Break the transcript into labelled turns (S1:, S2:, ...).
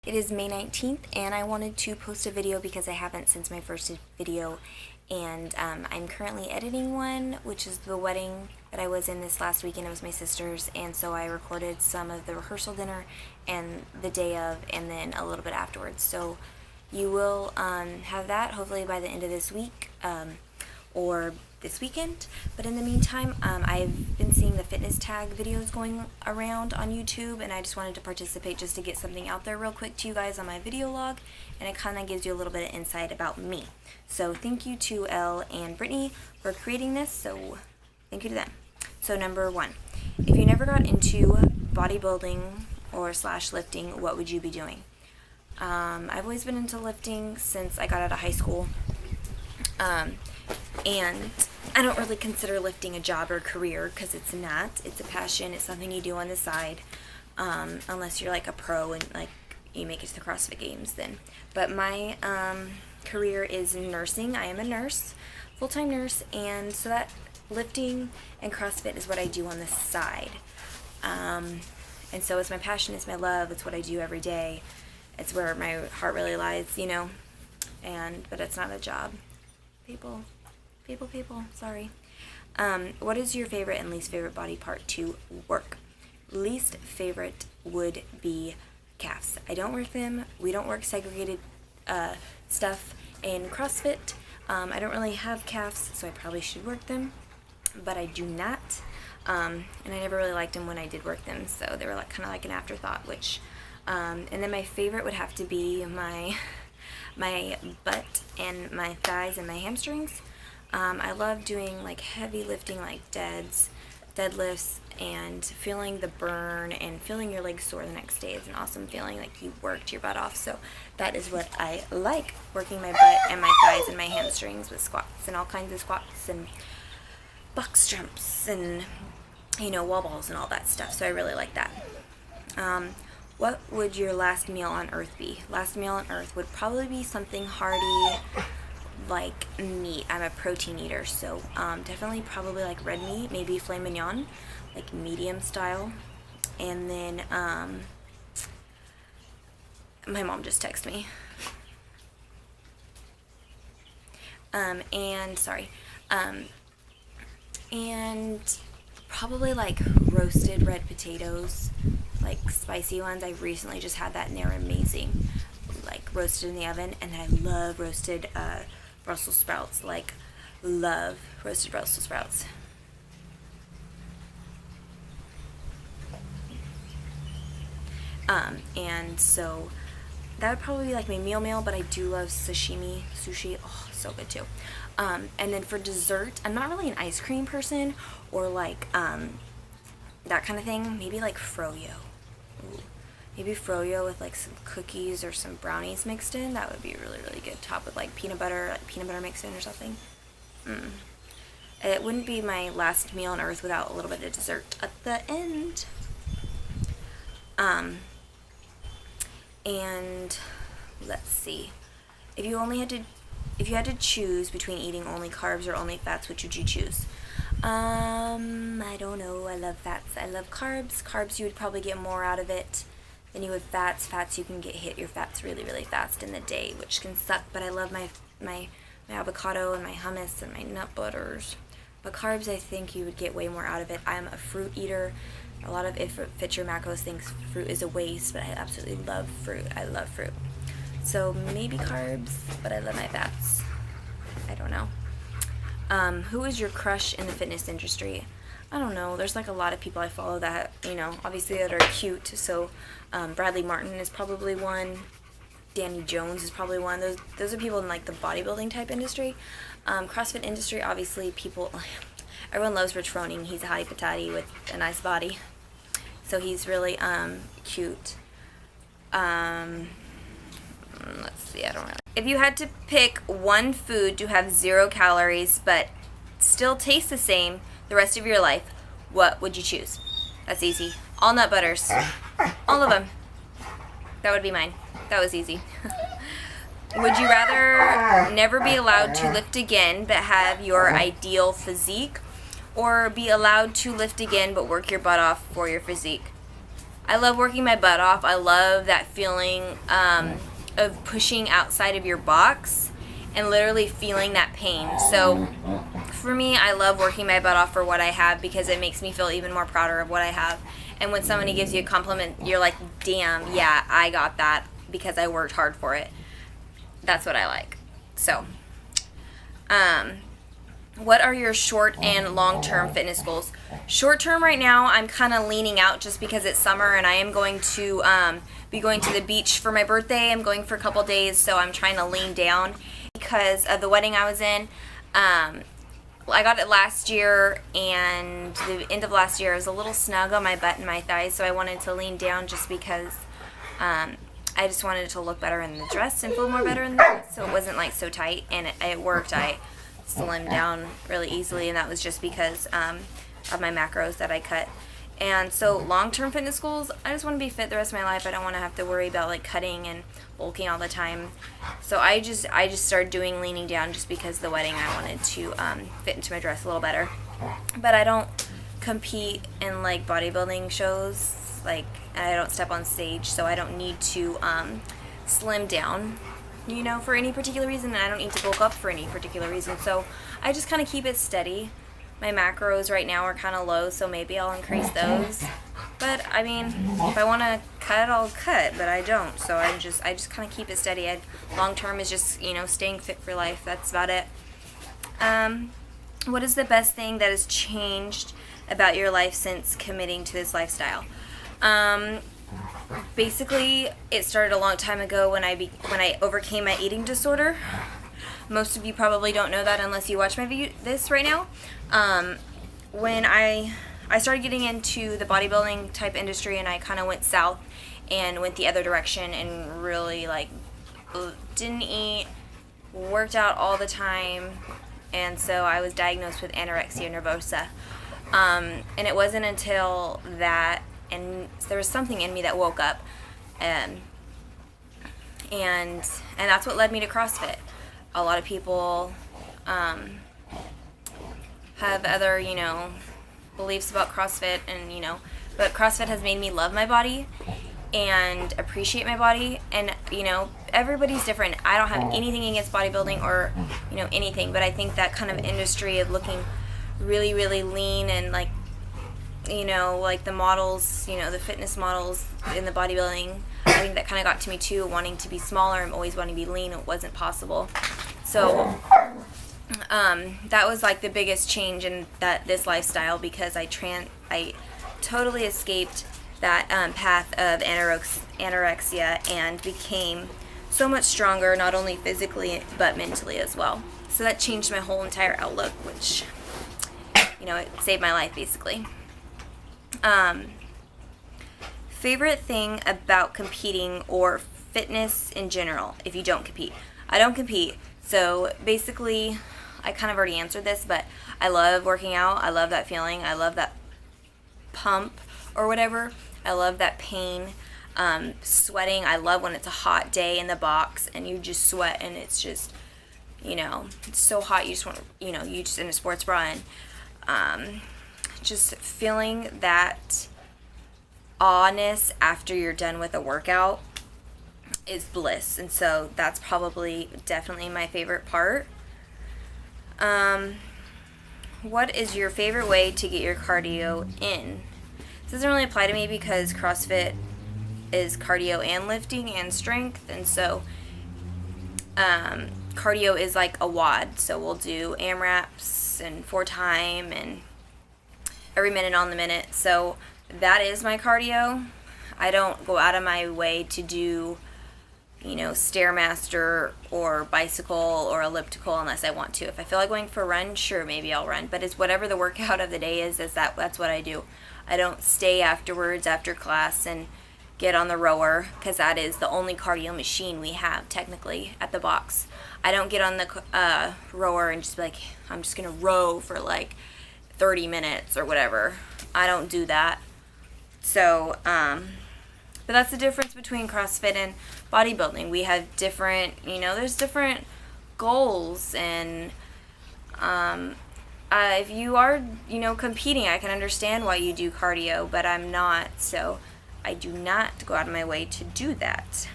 S1: It is May 19th and I wanted to post a video because I haven't since my first video, and I'm currently editing one, which is the wedding that I was in this last weekend. It was my sister's, and so I recorded some of the rehearsal dinner and the day of and then a little bit afterwards. So you will have that hopefully by the end of this week or this weekend. But in the meantime, I've been seeing the FitnessTag videos going around on YouTube, and I just wanted to participate just to get something out there real quick to you guys on my video log, and it kind of gives you a little bit of insight about me. So thank you to Elle and Brittany for creating this, so thank you to them. So number one, if you never got into bodybuilding or / lifting, what would you be doing? I've always been into lifting since I got out of high school. And I don't really consider lifting a job or career because it's not. It's a passion. It's something you do on the side, unless you're like a pro and like you make it to the CrossFit Games then. But my career is nursing. I am a nurse, full-time nurse, and so that lifting and CrossFit is what I do on the side. And so it's my passion, it's my love, it's what I do every day. It's where my heart really lies, you know. But it's not a job. People, sorry. What is your favorite and least favorite body part to work? Least favorite would be calves. I don't work them. We don't work segregated stuff in CrossFit. I don't really have calves, so I probably should work them, but I do not. And I never really liked them when I did work them, so they were like kind of like an afterthought. And then my favorite would have to be my butt and my thighs and my hamstrings. I love doing like heavy lifting like deadlifts, and feeling the burn and feeling your legs sore the next day is an awesome feeling, like you worked your butt off. So that is what I like, working my butt and my thighs and my hamstrings with squats and all kinds of squats and box jumps and, you know, wall balls and all that stuff. So I really like that. What would your last meal on earth be? Last meal on earth would probably be something hearty, like meat. I'm a protein eater, so definitely probably like red meat, maybe filet mignon, like medium style. And then my mom just texted me. And probably like roasted red potatoes, like spicy ones. I recently just had that and they're amazing, like roasted in the oven. And then I love roasted Brussels sprouts, like love roasted Brussels sprouts. And so that would probably be like my meal, but I do love sushi, oh, so good too. And then for dessert, I'm not really an ice cream person or like that kind of thing. Maybe like froyo. Ooh. Maybe froyo with like some cookies or some brownies mixed in. That would be really, really good. Topped with like peanut butter mixed in or something. It wouldn't be my last meal on earth without a little bit of dessert at the end. And let's see. If you had to choose between eating only carbs or only fats, which would you choose? I don't know. I love fats. I love carbs. Carbs, you would probably get more out of it than you would fats. Fats, you can hit your fats really, really fast in the day, which can suck. But I love my avocado and my hummus and my nut butters. But carbs, I think you would get way more out of it. I'm a fruit eater. A lot of If It Fits Your Macros thinks fruit is a waste, but I absolutely love fruit. I love fruit. So maybe carbs, but I love my fats. I don't know. Who is your crush in the fitness industry? I don't know. There's like a lot of people I follow that, you know, obviously that are cute. So Bradley Martin is probably one. Danny Jones is probably one. Those are people in like the bodybuilding type industry. CrossFit industry, obviously everyone loves Rich Froning. He's a hottie patati with a nice body. So he's really cute. Let's see, I don't really. If you had to pick one food to have 0 calories but still taste the same the rest of your life, what would you choose? That's easy. All nut butters. All of them. That would be mine. That was easy. Would you rather never be allowed to lift again but have your ideal physique, or be allowed to lift again but work your butt off for your physique? I love working my butt off. I love that feeling of pushing outside of your box and literally feeling that pain. So for me, I love working my butt off for what I have because it makes me feel even more prouder of what I have. And when somebody gives you a compliment, you're like, damn, yeah, I got that because I worked hard for it. That's what I like. So, what are your short and long-term fitness goals? Short-term right now, I'm kind of leaning out just because it's summer and I am going to be going to the beach for my birthday. I'm going for a couple days, so I'm trying to lean down because of the wedding I was in. I got it last year, and the end of last year I was a little snug on my butt and my thighs, so I wanted to lean down just because I just wanted it to look better in the dress and feel more better in the dress, so it wasn't like so tight, and it worked. I slimmed down really easily, and that was just because of my macros that I cut. And so long-term fitness goals, I just want to be fit the rest of my life. I don't want to have to worry about like cutting and bulking all the time. So I just started doing leaning down just because the wedding I wanted to fit into my dress a little better. But I don't compete in like bodybuilding shows, like I don't step on stage, so I don't need to slim down, you know, for any particular reason, and I don't need to bulk up for any particular reason. So I just kind of keep it steady. My macros right now are kind of low, so maybe I'll increase those. But I mean, if I want to cut, I'll cut, but I don't. So I just kind of keep it steady. Long term is just, you know, staying fit for life. That's about it. What is the best thing that has changed about your life since committing to this lifestyle? Basically, it started a long time ago when I overcame my eating disorder. Most of you probably don't know that unless you watch this right now. When I started getting into the bodybuilding type industry, and I kind of went south and went the other direction and really like didn't eat, worked out all the time, and so I was diagnosed with anorexia nervosa. And it wasn't until that, and there was something in me that woke up, and that's what led me to CrossFit. A lot of people have other, you know, beliefs about CrossFit, and, you know, but CrossFit has made me love my body and appreciate my body, and, you know, everybody's different. I don't have anything against bodybuilding or, you know, anything, but I think that kind of industry of looking really, really lean and, like, you know, like the models, you know, the fitness models in the bodybuilding, I think that kind of got to me too, wanting to be smaller and always wanting to be lean. It wasn't possible. So that was like the biggest change in this lifestyle, because I totally escaped that path of anorexia and became so much stronger, not only physically but mentally as well. So that changed my whole entire outlook, which, you know, it saved my life basically. Favorite thing about competing or fitness in general, if you don't compete? I don't compete, so basically I kind of already answered this, but I love working out. I love that feeling. I love that pump or whatever. I love that pain. Sweating, I love when it's a hot day in the box and you just sweat and it's just, you know, it's so hot you just want to, you know, you just in a sports bra, and just feeling that awness after you're done with a workout is bliss. And so that's probably definitely my favorite part. What is your favorite way to get your cardio in? This doesn't really apply to me because CrossFit is cardio and lifting and strength, and so cardio is like a WOD, so we'll do AMRAPs and 4 time and every minute on the minute. So that is my cardio. I don't go out of my way to do, you know, Stairmaster or bicycle or elliptical unless I want to. If I feel like going for a run, sure, maybe I'll run. But it's whatever the workout of the day is that's what I do. I don't stay afterwards after class and get on the rower, because that is the only cardio machine we have technically at the box. I don't get on the rower and just be like, I'm just gonna row for like 30 minutes or whatever. I don't do that. So, but that's the difference between CrossFit and bodybuilding. We have different, you know, there's different goals, and if you are, you know, competing, I can understand why you do cardio, but I'm not. So I do not go out of my way to do that.